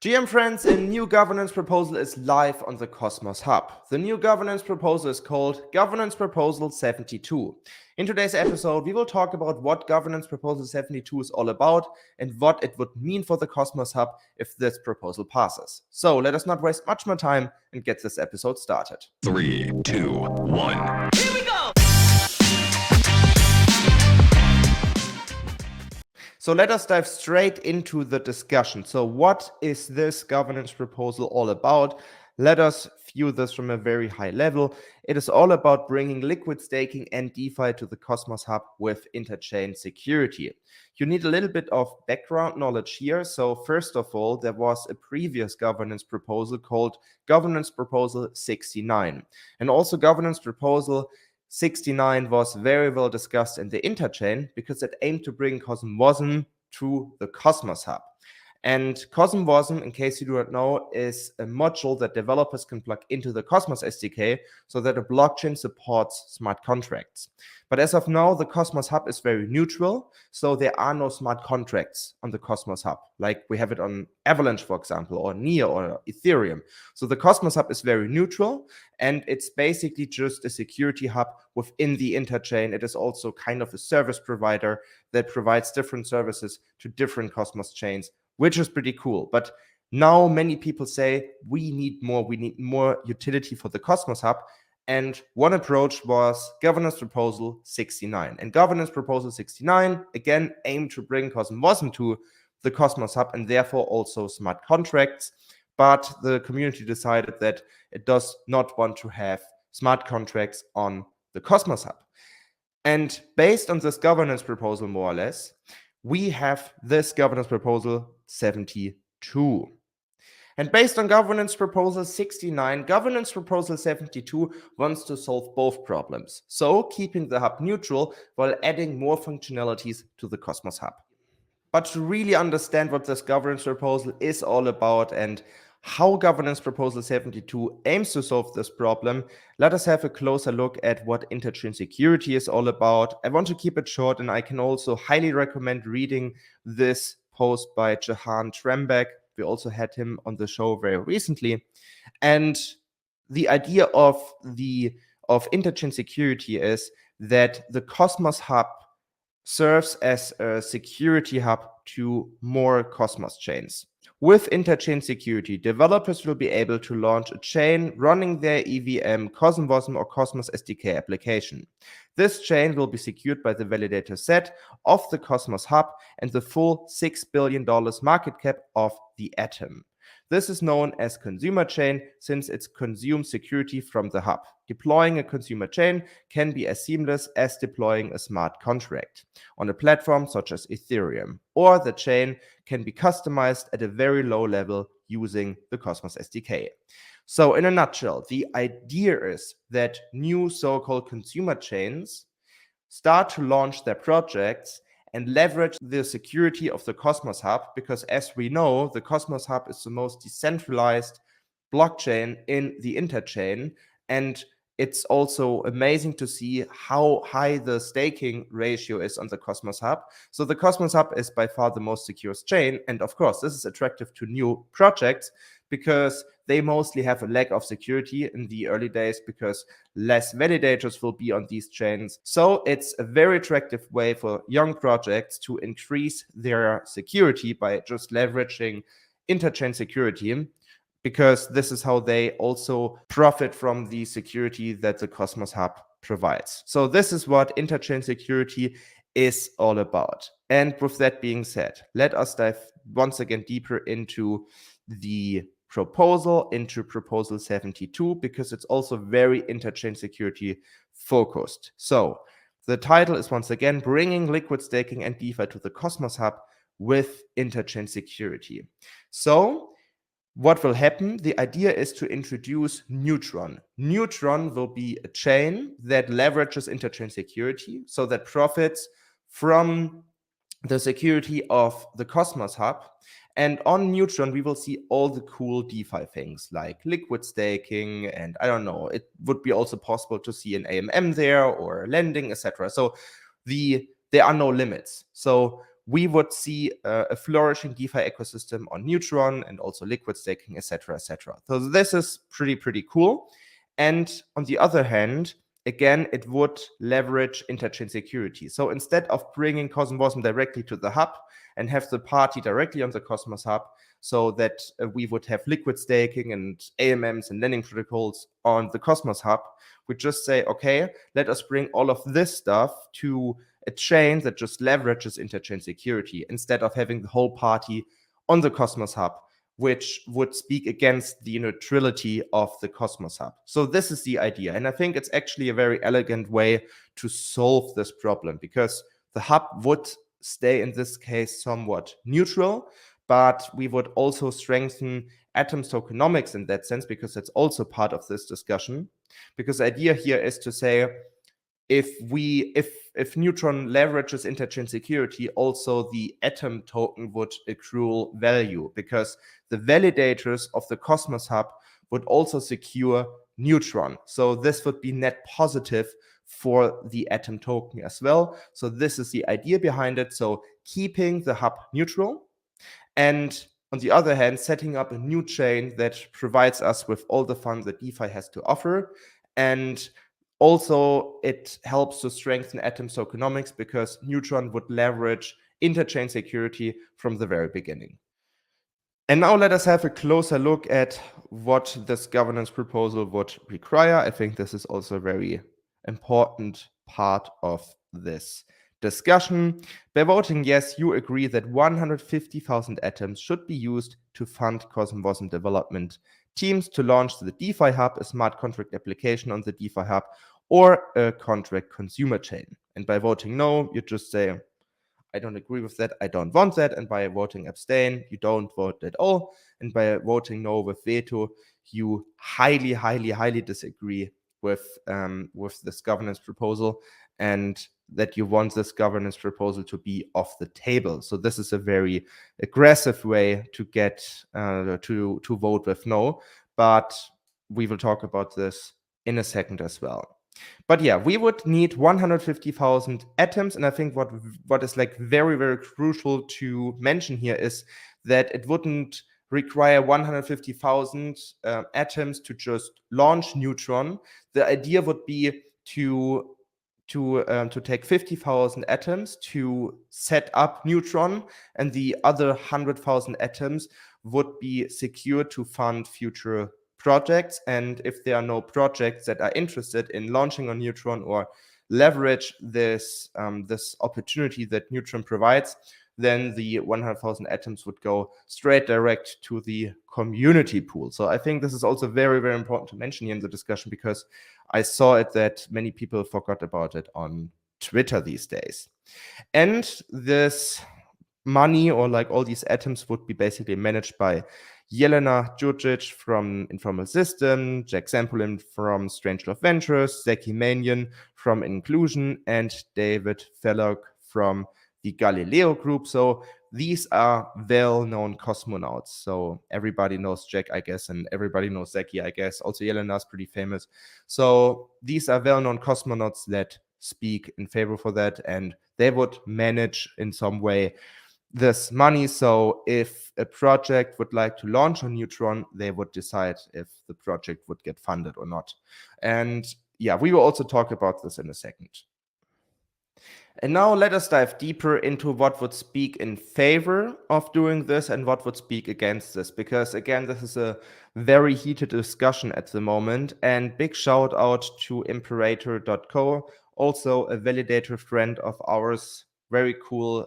GM friends, a new governance proposal is live on the Cosmos Hub. The new governance proposal is called Governance Proposal 72. In today's episode, we will talk about what Governance Proposal 72 is all about and what it would mean for the Cosmos Hub if this proposal passes. So let us not waste much more time and get this episode started. 3, 2, 1. Here we go! So let us dive straight into the discussion. So what is this governance proposal all about? Let us view this from a very high level. It is all about bringing liquid staking and DeFi to the Cosmos Hub with Interchain Security. You need a little bit of background knowledge here. So first of all, there was a previous governance proposal called Governance Proposal 69. And also Governance Proposal 69 was very well discussed in the Interchain because it aimed to bring CosmWasm to the Cosmos Hub. And CosmWasm, in case you do not know, is a module that developers can plug into the Cosmos SDK so that a blockchain supports smart contracts. But as of now, the Cosmos Hub is very neutral, so there are no smart contracts on the Cosmos Hub, like we have it on Avalanche, for example, or NEO or Ethereum. So the Cosmos Hub is very neutral, and it's basically just a security hub within the Interchain. It is also kind of a service provider that provides different services to different Cosmos chains, which is pretty cool. But now many people say we need more utility for the Cosmos Hub. And one approach was Governance Proposal 69. And Governance Proposal 69, again, aimed to bring CosmWasm to the Cosmos Hub and therefore also smart contracts. But the community decided that it does not want to have smart contracts on the Cosmos Hub. And based on this governance proposal, more or less, we have this Governance Proposal 72. And based on Governance Proposal 69, Governance Proposal 72 wants to solve both problems. So keeping the hub neutral while adding more functionalities to the Cosmos Hub. But to really understand what this governance proposal is all about and how Governance Proposal 72 aims to solve this problem, let us have a closer look at what Interchain Security is all about. I want to keep it short, and I can also highly recommend reading this post by Jahan Trembeck. We also had him on the show very recently. And the idea of Interchain Security is that the Cosmos Hub serves as a security hub to more Cosmos chains. With Interchain Security, developers will be able to launch a chain running their EVM, CosmWasm, or Cosmos SDK application. This chain will be secured by the validator set of the Cosmos Hub and the full $6 billion market cap of the Atom. This is known as consumer chain since it consumes security from the hub. Deploying a consumer chain can be as seamless as deploying a smart contract on a platform such as Ethereum, or the chain can be customized at a very low level using the Cosmos SDK. So in a nutshell, the idea is that new so-called consumer chains start to launch their projects and leverage the security of the Cosmos Hub, because as we know, the Cosmos Hub is the most decentralized blockchain in the Interchain, and it's also amazing to see how high the staking ratio is on the Cosmos Hub. So the Cosmos Hub is by far the most secure chain, and of course, this is attractive to new projects because they mostly have a lack of security in the early days because less validators will be on these chains. So it's a very attractive way for young projects to increase their security by just leveraging Interchain Security, because this is how they also profit from the security that the Cosmos Hub provides. So this is what Interchain Security is all about. And with that being said, let us dive once again deeper into the proposal, into Proposal 72, because it's also very Interchain Security focused. So the title is once again bringing liquid staking and DeFi to the Cosmos Hub with Interchain Security. So what will happen? The idea is to introduce Neutron. Neutron will be a chain that leverages Interchain Security, so that profits from the security of the Cosmos Hub. And on Neutron, we will see all the cool DeFi things like liquid staking, and I don't know, it would be also possible to see an AMM there or lending, etc. So there are no limits. So we would see a flourishing DeFi ecosystem on Neutron and also liquid staking, etc., etc. So this is pretty cool. And on the other hand, again, it would leverage Interchain Security. So instead of bringing Cosmos directly to the hub and have the party directly on the Cosmos hub, so that we would have liquid staking and AMMs and lending protocols on the Cosmos hub, we just say, okay, let us bring all of this stuff to a chain that just leverages Interchain Security instead of having the whole party on the Cosmos hub, which would speak against the neutrality of the Cosmos hub. So this is the idea. And I think it's actually a very elegant way to solve this problem, because the hub would stay in this case somewhat neutral, but we would also strengthen Atom's tokenomics in that sense, because that's also part of this discussion. Because the idea here is to say, if Neutron leverages Interchain Security, also the Atom token would accrue value, because the validators of the Cosmos hub would also secure Neutron. So this would be net positive for the Atom token as well. So this is the idea behind it. So keeping the hub neutral, and on the other hand, setting up a new chain that provides us with all the fun that DeFi has to offer. And also, it helps to strengthen Atom's tokenomics, because Neutron would leverage Interchain Security from the very beginning. And now let us have a closer look at what this governance proposal would require. I think this is also a very important part of this discussion. By voting yes, you agree that 150,000 atoms should be used to fund Cosmos development teams to launch the DeFi Hub, a smart contract application on the DeFi Hub, or a contract consumer chain. And by voting no, you just say, I don't agree with that, I don't want that. And by voting abstain, you don't vote at all. And by voting no with veto, you highly disagree with this governance proposal, and that you want this governance proposal to be off the table. So this is a very aggressive way to get to vote with no, but we will talk about this in a second as well. But yeah, we would need 150,000 atoms, and I think what is like very crucial to mention here is that it wouldn't require 150,000 atoms to just launch Neutron. The idea would be to take 50,000 atoms to set up Neutron, and the other 100,000 atoms would be secured to fund future projects. And if there are no projects that are interested in launching on Neutron or leverage this opportunity that Neutron provides, then the 100,000 atoms would go straight direct to the community pool. So I think this is also very important to mention here in the discussion, because I saw it that many people forgot about it on Twitter these days. And this money, or like all these atoms, would be basically managed by Jelena Djurdjic from Informal System, Jack Zampolin from Strange Love Ventures, Zeki Manian from Inclusion, and David Fellock from the Galileo Group. So these are well-known cosmonauts. So everybody knows Jack, I guess, and everybody knows Zeki, I guess. Also, Jelena is pretty famous. So these are well-known cosmonauts that speak in favor for that, and they would manage in some way this money. So if a project would like to launch on Neutron, they would decide if the project would get funded or not. And yeah, we will also talk about this in a second. And now let us dive deeper into what would speak in favor of doing this and what would speak against this, because again, this is a very heated discussion at the moment. And big shout out to imperator.co, also a validator friend of ours. Very cool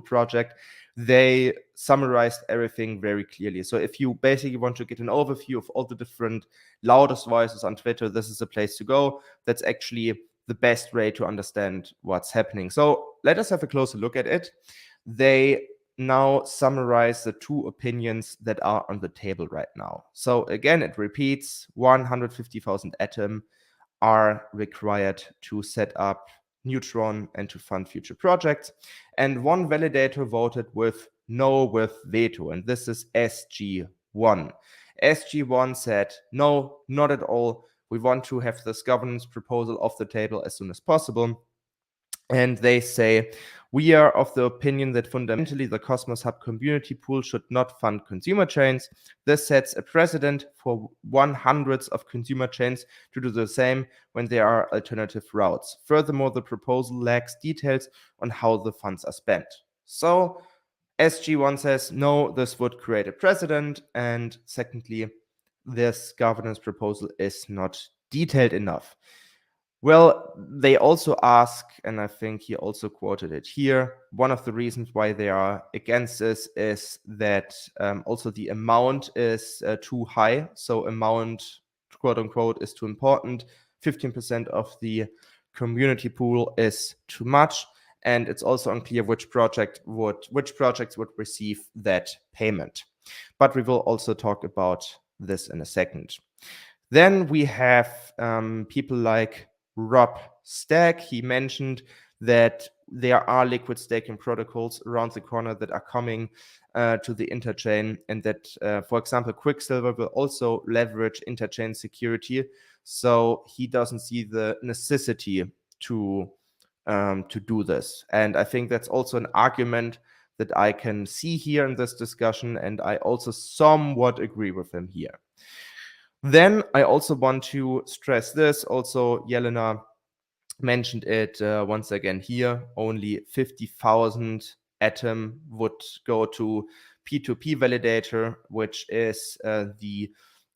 project. They summarized everything very clearly. So if you basically want to get an overview of all the different loudest voices on Twitter, this is a place to go. That's actually the best way to understand what's happening. So let us have a closer look at it. They now summarize the two opinions that are on the table right now. So again, it repeats, 150,000 atom are required to set up Neutron and to fund future projects. And one validator voted with no with veto, and this is SG1. SG1 said, no, not at all. We want to have this governance proposal off the table as soon as possible. And they say, We are of the opinion that fundamentally the Cosmos Hub community pool should not fund consumer chains. This sets a precedent for hundreds of consumer chains to do the same when there are alternative routes. Furthermore, the proposal lacks details on how the funds are spent. So SG1 says, no, this would create a precedent. And secondly, this governance proposal is not detailed enough. Well, they also ask, and I think he also quoted it here, one of the reasons why they are against this is that also the amount is too high. So amount, quote unquote, is too important. 15% of the community pool is too much. And it's also unclear which projects would receive that payment. But we will also talk about this in a second. Then we have people like Rob Stack. He mentioned that there are liquid staking protocols around the corner that are coming to the Interchain, and that, for example, Quicksilver will also leverage Interchain Security. So he doesn't see the necessity to do this. And I think that's also an argument that I can see here in this discussion, and I also somewhat agree with him here. Then I also want to stress this. Also, Jelena mentioned it once again here. Only 50,000 Atom would go to P2P validator, which is a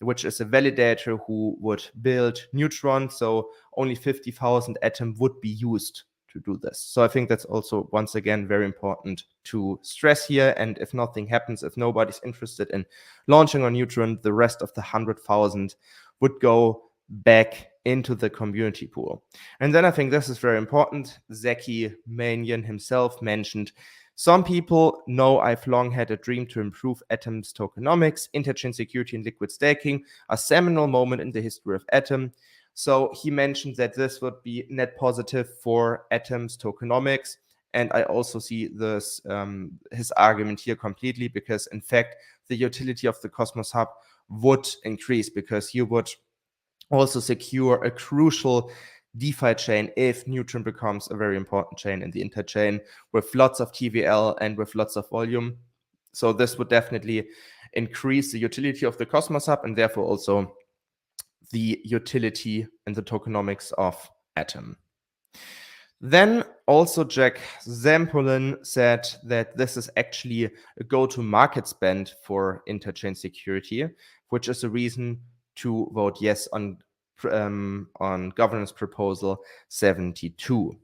validator who would build Neutron. So only 50,000 Atom would be used to do this. So I think that's also, once again, very important to stress here. And if nothing happens, if nobody's interested in launching on Neutron, the rest of the 100,000 would go back into the community pool. And then I think this is very important. Zeki Manian himself mentioned, some people know I've long had a dream to improve Atom's tokenomics. Interchain security and liquid staking, a seminal moment in the history of Atom. So he mentioned that this would be net positive for Atom's tokenomics. And I also see this his argument here completely, because in fact, the utility of the Cosmos Hub would increase, because you would also secure a crucial DeFi chain if Neutron becomes a very important chain in the Interchain with lots of TVL and with lots of volume. So this would definitely increase the utility of the Cosmos Hub, and therefore also the utility and the tokenomics of Atom. Then also Jack Zampolin said that this is actually a go-to-market spend for Interchain Security, which is a reason to vote yes on governance proposal 72.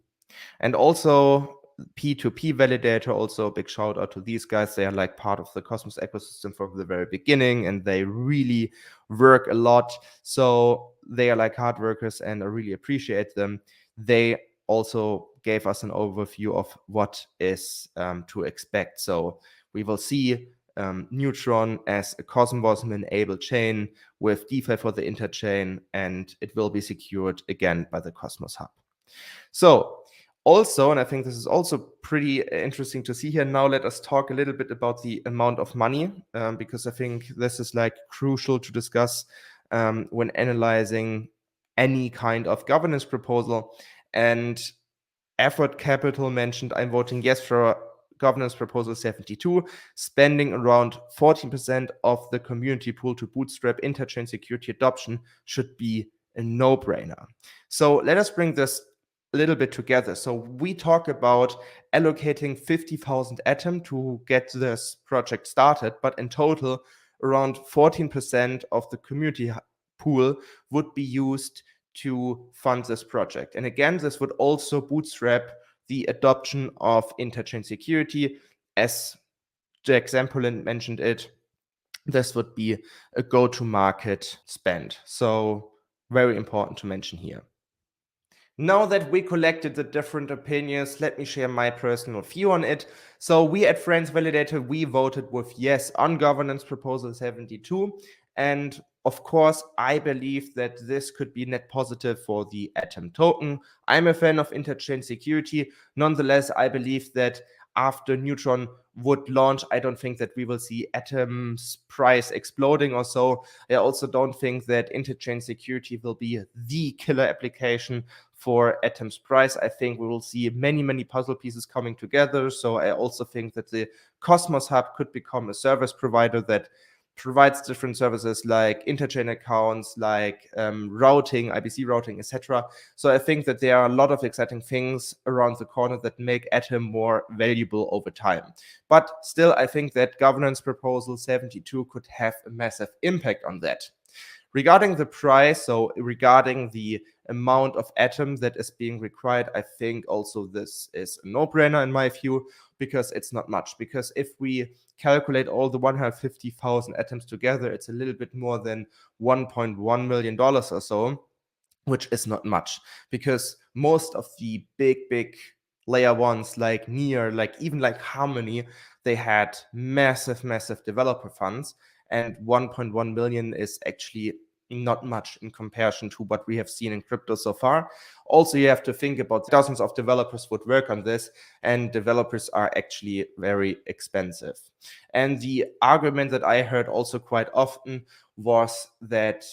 And also P2P validator, also a big shout out to these guys. They are like part of the Cosmos ecosystem from the very beginning, and they really work a lot. So they are like hard workers, and I really appreciate them. They also gave us an overview of what is to expect. So we will see Neutron as a Cosmos-enabled chain with DeFi for the Interchain, and it will be secured again by the Cosmos Hub. So also, and I think this is also pretty interesting to see here, now let us talk a little bit about the amount of money, because I think this is like crucial to discuss when analyzing any kind of governance proposal. And Effort Capital mentioned, I'm voting yes for governance proposal 72, spending around 14% of the community pool to bootstrap interchain security adoption should be a no-brainer. So let us bring this a little bit together. So we talk about allocating 50,000 Atom to get this project started, but in total, around 14% of the community pool would be used to fund this project. And again, this would also bootstrap the adoption of interchain security. As Jack Zampolin mentioned it, this would be a go-to-market spend. So very important to mention here. Now that we collected the different opinions, let me share my personal view on it. So we at FRENS Validator, we voted with yes on governance proposal 72. And of course, I believe that this could be net positive for the Atom token. I'm a fan of interchain security. Nonetheless, I believe that after Neutron would launch, I don't think that we will see Atom's price exploding or so. I also don't think that interchain security will be the killer application for Atom's price. I think we will see many puzzle pieces coming together. So I also think that the Cosmos Hub could become a service provider that provides different services like interchain accounts, like routing, IBC routing, etc. So I think that there are a lot of exciting things around the corner that make Atom more valuable over time. But still, I think that governance proposal 72 could have a massive impact on that. Regarding the price, so regarding the amount of Atom that is being required, I think also this is a no-brainer in my view, because it's not much. Because if we calculate all the 150,000 Atoms together, it's a little bit more than $1.1 million or so, which is not much. Because most of the big layer ones like Near, like even like Harmony, they had massive developer funds, and 1.1 million is actually not much in comparison to what we have seen in crypto so far. Also, you have to think about dozens of developers would work on this, and developers are actually very expensive. And the argument that I heard also quite often was that,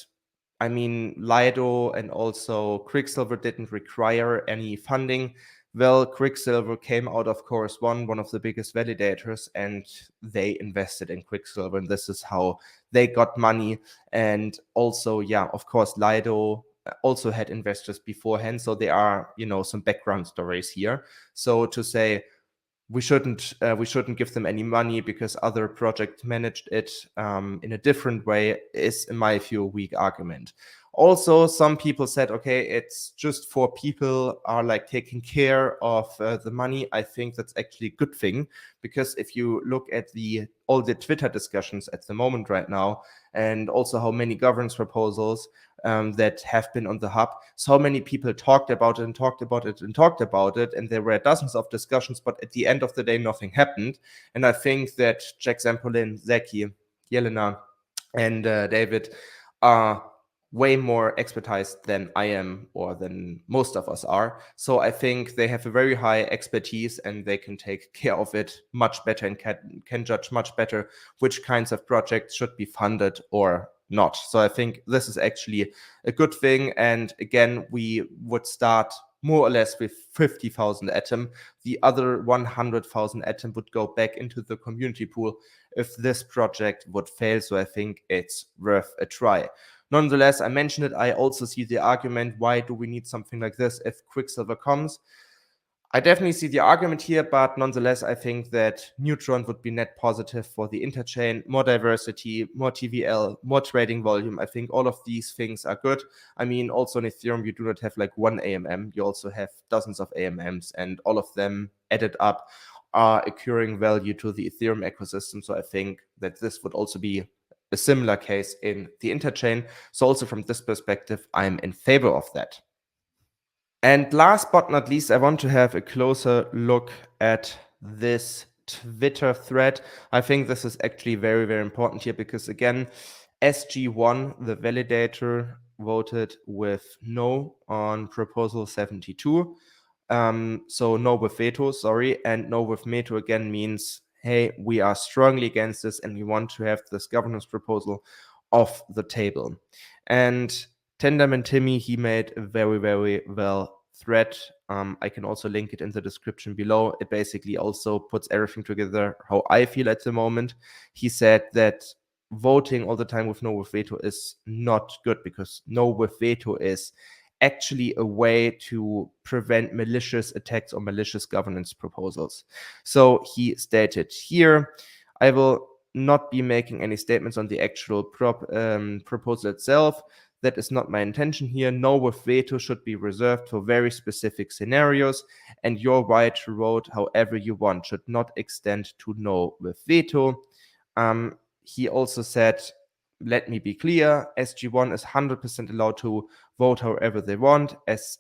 I mean, Lido and also Quicksilver didn't require any funding. Well, Quicksilver came out of Chorus One, one of the biggest validators, and they invested in Quicksilver, and this is how they got money. And also, yeah, of course, Lido also had investors beforehand, so there are, you know, some background stories here. So to say we shouldn't give them any money because other projects managed it in a different way is, in my view, a weak argument. Also, some people said, okay, it's just for people are like taking care of the money. I think that's actually a good thing, because if you look at all the Twitter discussions at the moment right now, and also how many governance proposals that have been on the hub, so many people talked about it, and there were dozens of discussions, but at the end of the day, nothing happened. And I think that Jack Zampolin, Zeki, Yelena, and David are way more expertise than I am, or than most of us are. So I think they have a very high expertise, and they can take care of it much better, and can judge much better which kinds of projects should be funded or not. So I think this is actually a good thing. And again, we would start more or less with 50,000 Atom. The other 100,000 Atom would go back into the community pool if this project would fail. So I think it's worth a try. Nonetheless, I mentioned it, I also see the argument, why do we need something like this if Quicksilver comes? I definitely see the argument here, but nonetheless, I think that Neutron would be net positive for the interchain, more diversity, more TVL, more trading volume. I think all of these things are good. I mean, also in Ethereum, you do not have like one AMM, you also have dozens of AMMs, and all of them added up are accruing value to the Ethereum ecosystem. So I think that this would also be a similar case in the interchain. So also from this perspective, I'm in favor of that. And last but not least, I want to have a closer look at this Twitter thread. I think this is actually very important here, because again, SG1, the validator, voted with no on proposal 72. So no with veto, sorry. And no with veto again means, hey, we are strongly against this, and we want to have this governance proposal off the table. And Tenderman Timmy, he made a very well thread. I can also link it in the description below. It basically also puts everything together how I feel at the moment. He said that voting all the time with no with veto is not good, because no with veto is actually a way to prevent malicious attacks or malicious governance proposals. So he stated here, I will not be making any statements on the actual proposal itself. That is not my intention here. No with veto should be reserved for very specific scenarios, and your right to vote however you want should not extend to no with veto. He also said, let me be clear, SG1 is 100% allowed to vote however they want, as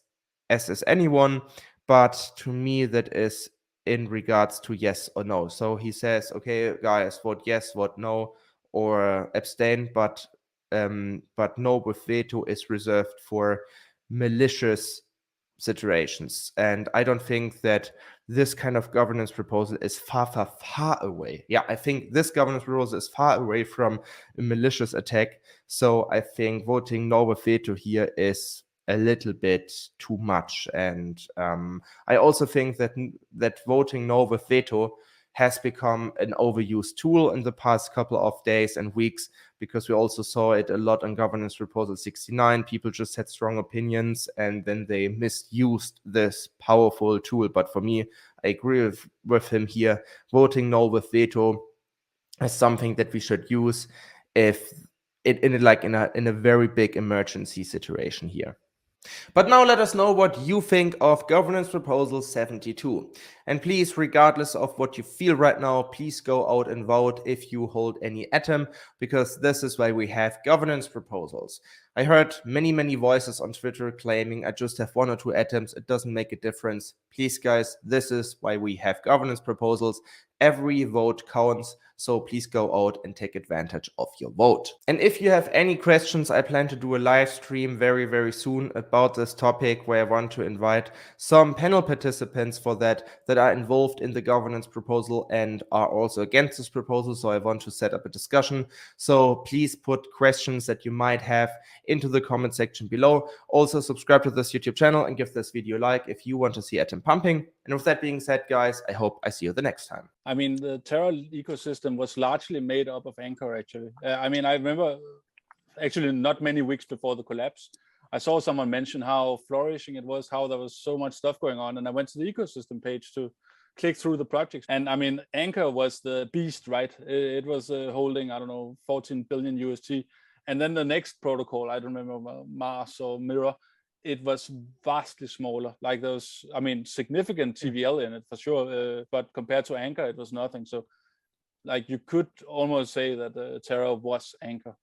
is anyone, but to me that is in regards to yes or no. So he says, okay, guys, vote yes, vote no, or abstain, but no with veto is reserved for malicious situations. And I don't think that this kind of governance proposal is far away. Yeah, I think this governance proposal is far away from a malicious attack. So I think voting no with veto here is a little bit too much. And I also think that voting no with veto has become an overused tool in the past couple of days and weeks, because we also saw it a lot on governance proposal 69. People just had strong opinions and then they misused this powerful tool. But for me, I agree with him here. Voting no with veto is something that we should use if in a very big emergency situation here. But now let us know what you think of governance proposal 72. And please, regardless of what you feel right now, please go out and vote if you hold any atom, because this is why we have governance proposals. I heard many voices on Twitter claiming I just have 1 or 2 atoms, it doesn't make a difference. Please guys, this is why we have governance proposals. Every vote counts, so please go out and take advantage of your vote. And if you have any questions, I plan to do a live stream very soon about this topic, where I want to invite some panel participants for that are involved in the governance proposal and are also against this proposal. So I want to set up a discussion. So please put questions that you might have into the comment section below. Also subscribe to this YouTube channel and give this video a like if you want to see atom pumping. And with that being said, guys, I hope I see you the next time. I mean, the Terra ecosystem was largely made up of Anchor, actually. I mean, I remember actually not many weeks before the collapse, I saw someone mention how flourishing it was, how there was so much stuff going on. And I went to the ecosystem page to click through the projects. And I mean, Anchor was the beast, right? It was holding, I don't know, 14 billion UST. And then the next protocol, I don't remember, Mars or Mirror, it was vastly smaller. Like there was, I mean, significant TVL in it for sure, but compared to Anchor, it was nothing. So like you could almost say that Terra was Anchor.